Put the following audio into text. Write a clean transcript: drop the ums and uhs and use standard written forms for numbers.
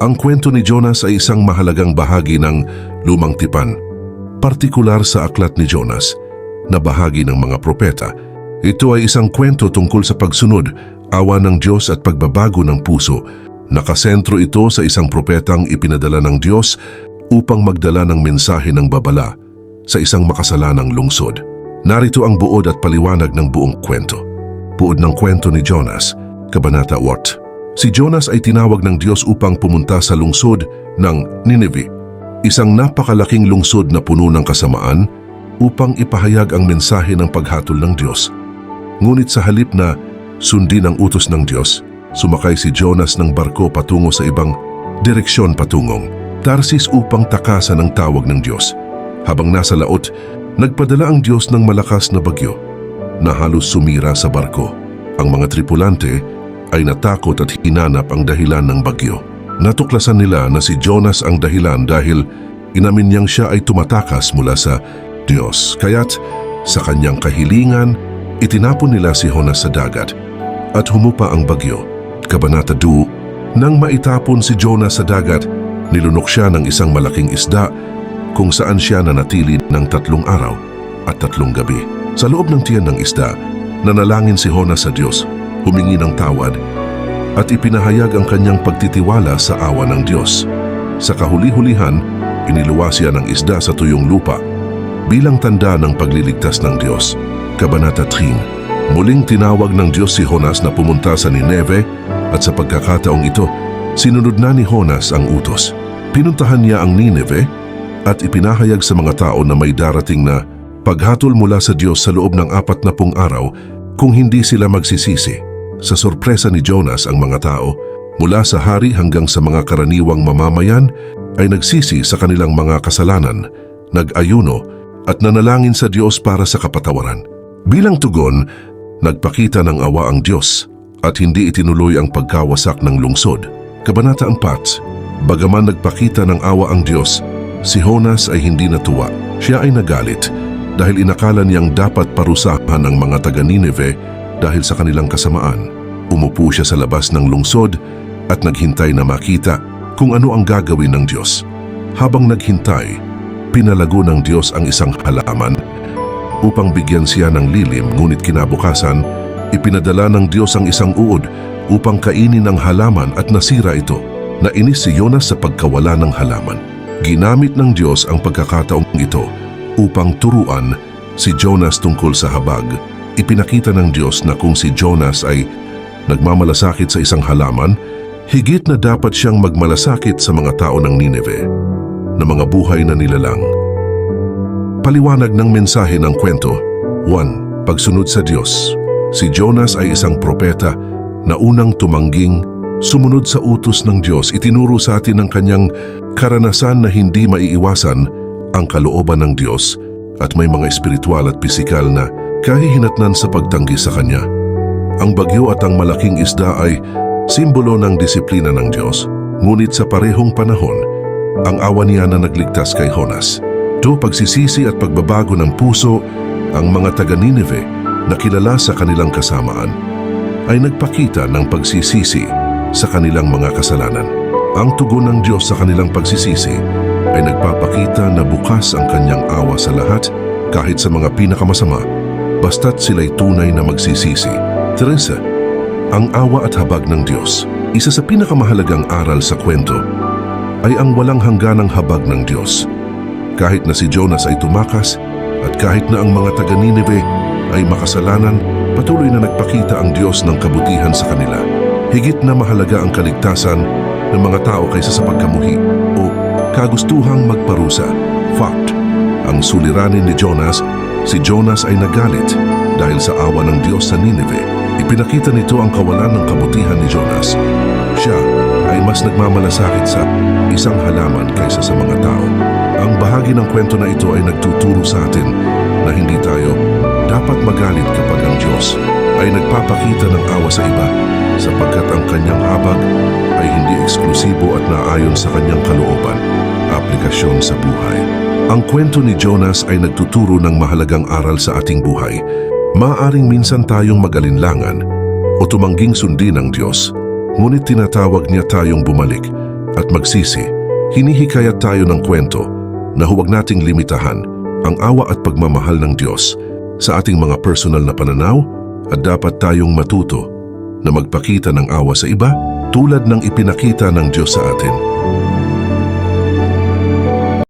Ang kwento ni Jonas ay isang mahalagang bahagi ng Lumang Tipan, partikular sa aklat ni Jonas na bahagi ng mga propeta. Ito ay isang kwento tungkol sa pagsunod, awa ng Diyos at pagbabago ng puso. Nakasentro ito sa isang propetang ipinadala ng Diyos upang magdala ng mensahe ng babala sa isang makasalanang lungsod. Narito ang buod at paliwanag ng buong kwento. Buod ng kwento ni Jonas, Kabanata 8. Si Jonas ay tinawag ng Diyos upang pumunta sa lungsod ng Nineveh, isang napakalaking lungsod na puno ng kasamaan, upang ipahayag ang mensahe ng paghatol ng Diyos. Ngunit sa halip na sundin ang utos ng Diyos, sumakay si Jonas ng barko patungo sa ibang direksyon patungong Tarsis upang takasan ang tawag ng Diyos. Habang nasa laot, nagpadala ang Diyos ng malakas na bagyo na halos sumira sa barko. Ang mga tripulante ay natakot at hinanap ang dahilan ng bagyo. Natuklasan nila na si Jonas ang dahilan dahil inamin niyang siya ay tumatakas mula sa Diyos. Kaya't sa kanyang kahilingan, itinapon nila si Jonas sa dagat at humupa ang bagyo. Kabanata 2. Nang maitapon si Jonas sa dagat, nilunok siya ng isang malaking isda kung saan siya nanatili ng 3 araw at 3 gabi. Sa loob ng tiyan ng isda, nanalangin si Jonas sa Diyos, humingi ng tawad at ipinahayag ang kanyang pagtitiwala sa awa ng Diyos. Sa kahuli-hulihan, iniluwas siya ng isda sa tuyong lupa bilang tanda ng pagliligtas ng Diyos. Kabanata 3. Muling tinawag ng Diyos si Jonas na pumunta sa Nineveh at sa pagkakataong ito, sinunod na ni Jonas ang utos. Pinuntahan niya ang Nineveh at ipinahayag sa mga tao na may darating na paghatol mula sa Diyos sa loob ng 40 araw kung hindi sila magsisisi. Sa sorpresa ni Jonas, ang mga tao, mula sa hari hanggang sa mga karaniwang mamamayan, ay nagsisi sa kanilang mga kasalanan, nag-ayuno at nanalangin sa Diyos para sa kapatawaran. Bilang tugon, nagpakita ng awa ang Diyos at hindi itinuloy ang pagkawasak ng lungsod. Kabanata 4. Bagaman nagpakita ng awa ang Diyos, si Jonas ay hindi natuwa. Siya ay nagalit dahil inakala niyang dapat parusahan ang mga taga Nineveh dahil sa kanilang kasamaan. Umupo siya sa labas ng lungsod at naghintay na makita kung ano ang gagawin ng Diyos. Habang naghintay, pinalago ng Diyos ang isang halaman upang bigyan siya ng lilim, ngunit kinabukasan, ipinadala ng Diyos ang isang uod upang kainin ang halaman at nasira ito. Nainis si Jonas sa pagkawala ng halaman. Ginamit ng Diyos ang pagkakataong ito upang turuan si Jonas tungkol sa habag. Ipinakita ng Diyos na kung si Jonas ay nagmamalasakit sa isang halaman, higit na dapat siyang magmalasakit sa mga tao ng Nineveh, na mga buhay na nilalang. Paliwanag ng mensahe ng kwento. 1. Pagsunod sa Diyos. Si Jonas ay isang propeta na unang tumangging, sumunod sa utos ng Diyos. Itinuro sa atin ng kanyang karanasan na hindi maiiwasan ang kalooban ng Diyos at may mga espiritual at pisikal na kahihinatnan sa pagtanggi sa Kanya. Ang bagyo at ang malaking isda ay simbolo ng disiplina ng Diyos, ngunit sa parehong panahon, ang awa niya na nagligtas kay Jonas. 2. Pagsisisi at pagbabago ng puso. Ang mga taga Nineveh na kilala sa kanilang kasamaan ay nagpakita ng pagsisisi sa kanilang mga kasalanan. Ang tugon ng Diyos sa kanilang pagsisisi ay nagpapakita na bukas ang kanyang awa sa lahat, kahit sa mga pinakamasama, basta't sila'y tunay na magsisisi. 3. Ang awa at habag ng Diyos. Isa sa pinakamahalagang aral sa kwento ay ang walang hangganang habag ng Diyos. Kahit na si Jonas ay tumakas at kahit na ang mga taga Nineveh ay makasalanan, patuloy na nagpakita ang Diyos ng kabutihan sa kanila. Higit na mahalaga ang kaligtasan ng mga tao kaysa sa pagkamuhi o kagustuhang magparusa. Fact. Ang suliranin ni Jonas, si Jonas ay nagalit dahil sa awa ng Diyos sa Nineveh. Ipinakita nito ang kawalan ng kabutihan ni Jonas. Siya ay mas nagmamalasakit sa isang halaman kaysa sa mga tao. Ang bahagi ng kwento na ito ay nagtuturo sa atin na hindi tayo dapat magalit kapag ang Diyos ay nagpapakita ng awa sa iba, sapagkat ang kanyang habag ay hindi eksklusibo at naayon sa kanyang kalooban. Aplikasyon sa buhay. Ang kwento ni Jonas ay nagtuturo ng mahalagang aral sa ating buhay. Maaaring minsan tayong mag-alinlangan o tumangging sundin ng Diyos, ngunit tinatawag niya tayong bumalik at magsisi, hinihikayat tayo ng kwento na huwag nating limitahan ang awa at pagmamahal ng Diyos sa ating mga personal na pananaw at dapat tayong matuto na magpakita ng awa sa iba tulad ng ipinakita ng Diyos sa atin.